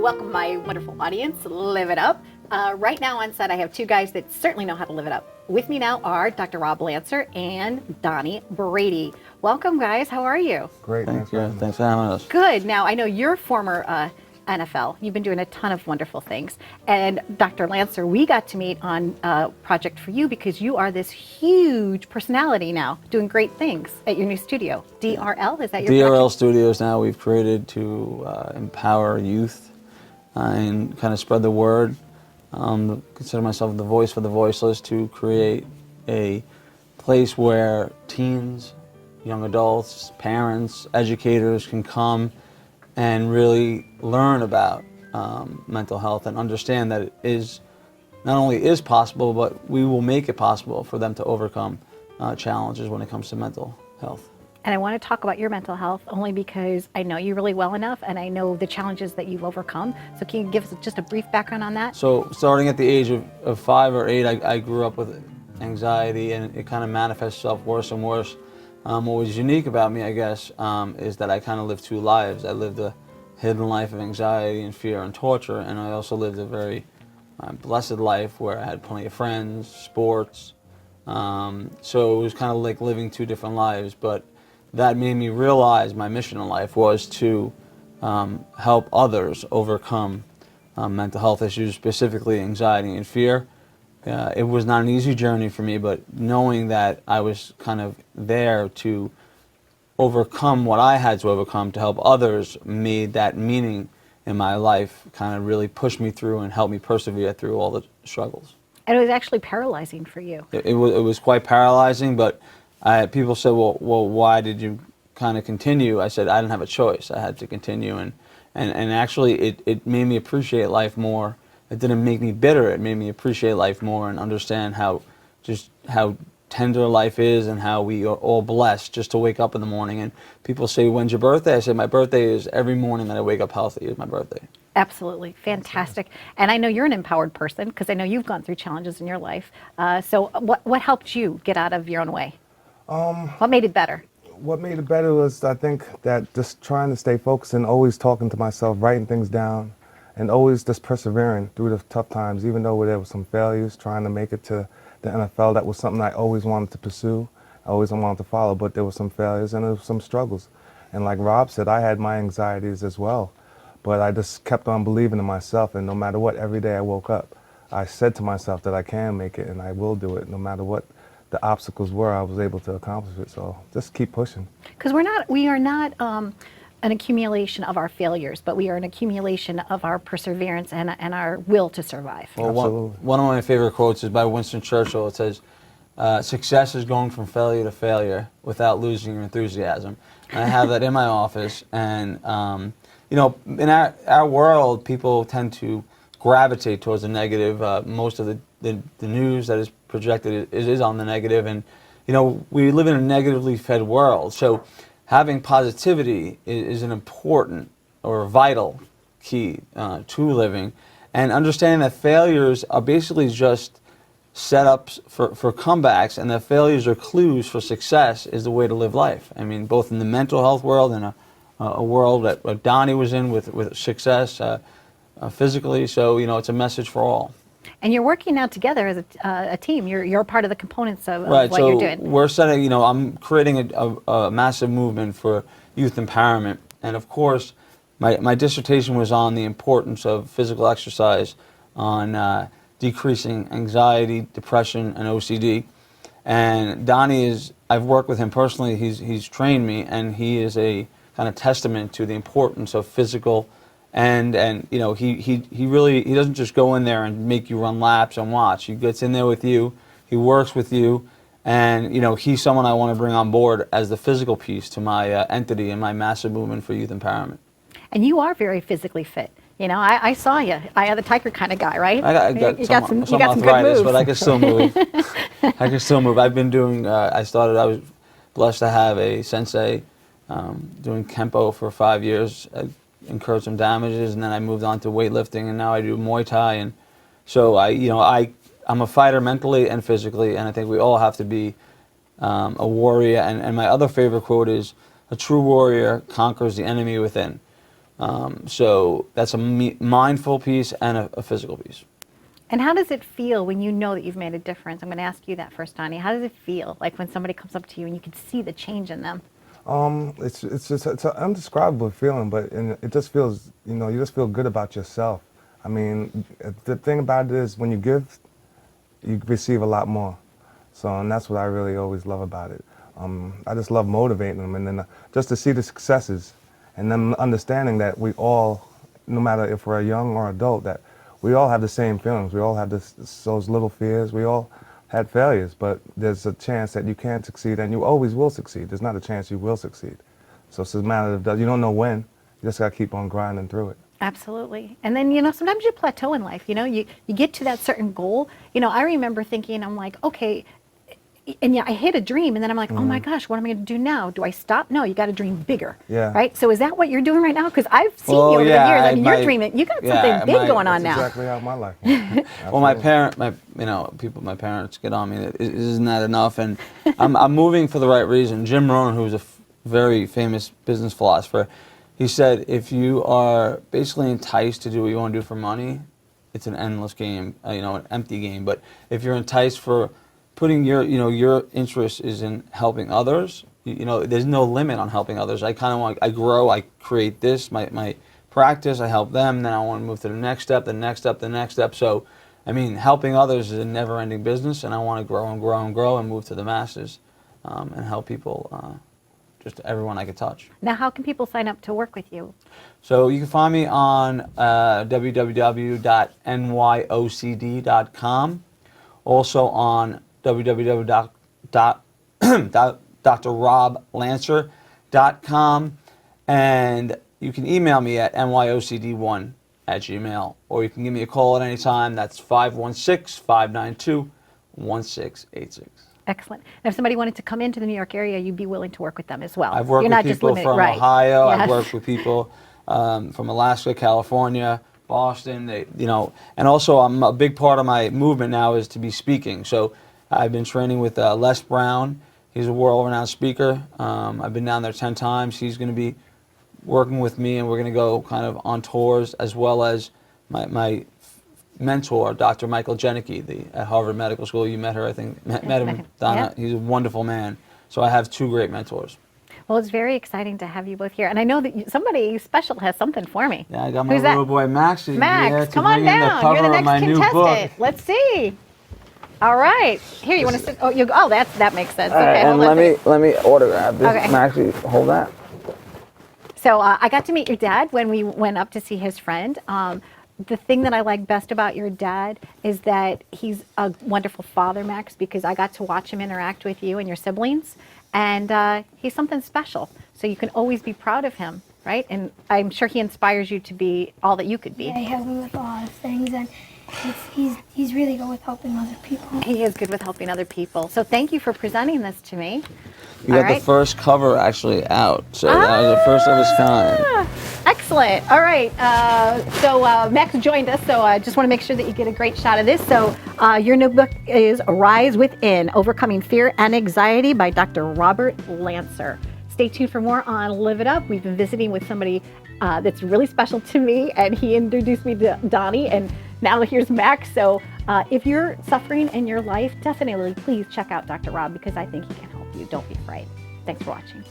Welcome, my wonderful audience. Live it up. Right now on set, I have two guys that certainly know how to live it up. With me now are Dr. Rob Lancer and Donald Brady. Welcome, guys. How are you? Great. Thanks for having us. Good. Now, I know you're former NFL. You've been doing a ton of wonderful things. And Dr. Lancer, we got to meet on a project for you because you are this huge personality now, doing great things at your new studio. DRL, is that your DRL project? Studios now we've created to empower youth and kind of spread the word. Consider myself the voice for the voiceless, to create a place where teens, young adults, parents, educators can come and really learn about mental health and understand that it is not only is possible, but we will make it possible for them to overcome challenges when it comes to mental health. And I want to talk about your mental health only because I know you really well enough and I know the challenges that you've overcome. So can you give us just a brief background on that? So starting at the age of 5 or 8, I grew up with anxiety, and it kind of manifests itself worse and worse. What was unique about me, I guess, is that I kind of lived two lives. I lived a hidden life of anxiety and fear and torture, and I also lived a very blessed life where I had plenty of friends, sports. So it was kind of like living two different lives, but that made me realize my mission in life was to help others overcome mental health issues, specifically anxiety and fear. It was not an easy journey for me, but knowing that I was kind of there to overcome what I had to overcome to help others made that meaning in my life kind of really pushed me through and helped me persevere through all the struggles. And it was actually paralyzing for you. It was quite paralyzing, but people said, well, why did you kind of continue? I said, I didn't have a choice. I had to continue, and actually it made me appreciate life more. It didn't make me bitter. It made me appreciate life more and understand how tender life is and how we are all blessed just to wake up in the morning. And people say, when's your birthday? I say, my birthday is every morning that I wake up healthy is my birthday. Absolutely. Fantastic. And I know you're an empowered person because I know you've gone through challenges in your life. So what helped you get out of your own way? What made it better? What made it better was, I think, that just trying to stay focused and always talking to myself, writing things down, and always just persevering through the tough times, even though there were some failures, trying to make it to the NFL. That was something I always wanted to pursue, I always wanted to follow, but there were some failures and there were some struggles. And like Rob said, I had my anxieties as well, but I just kept on believing in myself, and no matter what, every day I woke up, I said to myself that I can make it and I will do it. No matter what the obstacles were, I was able to accomplish it. So just keep pushing. Because we are not an accumulation of our failures, but we are an accumulation of our perseverance and our will to survive. Well, Absolutely. one of my favorite quotes is by Winston Churchill. It says, success is going from failure to failure without losing your enthusiasm. And I have that in my office. And, you know, in our world, people tend to gravitate towards the negative. Most of the news that is projected is on the negative. And, you know, we live in a negatively fed world. So having positivity is an important or vital key to living, and understanding that failures are basically just setups for comebacks, and that failures are clues for success is the way to live life. I mean, both in the mental health world and a world that Donnie was in with success physically. So, you know, it's a message for all. And you're working now together as a team. You're part of the components of Right, what so you're doing. we're setting, you know, I'm creating a massive movement for youth empowerment. And of course, my dissertation was on the importance of physical exercise, on decreasing anxiety, depression, and OCD. And Donnie I've worked with him personally, he's trained me, and he is a kind of testament to the importance of physical. And you know, he doesn't just go in there and make you run laps and watch. He gets in there with you, he works with you, and you know, he's someone I want to bring on board as the physical piece to my entity and my massive movement for youth empowerment. And you are very physically fit. You know, I saw you. I am the tiger kind of guy, right? I got some good arthritis, moves. but I can still move. I can still move. I've been doing. I was blessed to have a sensei doing Kempo for 5 years. I incurred some damages, and then I moved on to weightlifting, and now I do Muay Thai. And so I'm a fighter mentally and physically, and I think we all have to be a warrior. And my other favorite quote is, "A true warrior conquers the enemy within." So that's a mindful piece and a physical piece. And how does it feel when you know that you've made a difference? I'm going to ask you that first, Donnie. How does it feel like when somebody comes up to you and you can see the change in them? It's an indescribable feeling, but it just feels, you just feel good about yourself. I mean, the thing about it is when you give, you receive a lot more. So, and that's what I really always love about it. I just love motivating them, and then just to see the successes, and then understanding that we all, no matter if we're young or adult, that we all have the same feelings. We all have those little fears. We all had failures, but there's a chance that you can succeed, and you always will succeed. There's not a chance you will succeed. So it's a matter of, you don't know when. You just got to keep on grinding through it. Absolutely. And then, sometimes you plateau in life, you get to that certain goal. I remember thinking, I'm like, okay, and yeah, I hit a dream, and then I'm like, oh my gosh, what am I going to do now? Do I stop? No, you got to dream bigger. Yeah. Right? So is that what you're doing right now? Because I've seen you over the years. I mean, you're dreaming. You got something big going on now. That's exactly how my life went. Well, my parents get on me. Isn't that enough? And I'm moving for the right reason. Jim Rohn, who's a very famous business philosopher, he said, if you are basically enticed to do what you want to do for money, it's an endless game, an empty game. But if you're enticed for putting your interest is in helping others, there's no limit on helping others. I grow, I create this, my practice, I help them, then I want to move to the next step, the next step, the next step. So, I mean, helping others is a never-ending business, and I want to grow and grow and grow and move to the masses and help people, just everyone I could touch. Now, how can people sign up to work with you? So you can find me on www.nyocd.com, also on www.drroblancer.com, and you can email me at nyocd1@gmail, or you can give me a call at any time. That's 516-592-1686. Excellent. And if somebody wanted to come into the New York area, you'd be willing to work with them as well. I've worked with people from Ohio. I've worked with people from Alaska, California, Boston. And also I'm a big part of my movement now is to be speaking. So I've been training with Les Brown. He's a world-renowned speaker. I've been down there 10 times. He's going to be working with me, and we're going to go kind of on tours, as well as my mentor, Dr. Michael Janicki, at Harvard Medical School. You met her, I think. Met him, Donna. Yeah. He's a wonderful man. So I have two great mentors. Well, it's very exciting to have you both here. And I know that somebody special has something for me. Yeah, I got my little boy, Max. Max, come on down. You're the next contestant. Let's see. All right. Here, you want to sit? Oh, that makes sense. Okay, and let me autograph this. Okay. Max, hold that. So I got to meet your dad when we went up to see his friend. The thing that I like best about your dad is that he's a wonderful father, Max, because I got to watch him interact with you and your siblings, and he's something special. So you can always be proud of him, right? And I'm sure he inspires you to be all that you could be. Yeah, he helped me with a lot of things, and he's really good with helping other people. He is good with helping other people. So thank you for presenting this to me. You got the first cover actually out, so that was the first of its kind. Excellent. All right. So Max joined us, so I just want to make sure that you get a great shot of this. So your new book is Rise Within, Overcoming Fear and Anxiety by Dr. Robert Lancer. Stay tuned for more on Live It Up. We've been visiting with somebody that's really special to me, and he introduced me to Donnie, and now here's Max. So if you're suffering in your life, definitely please check out Dr. Rob, because I think he can help you. Don't be afraid. Thanks for watching.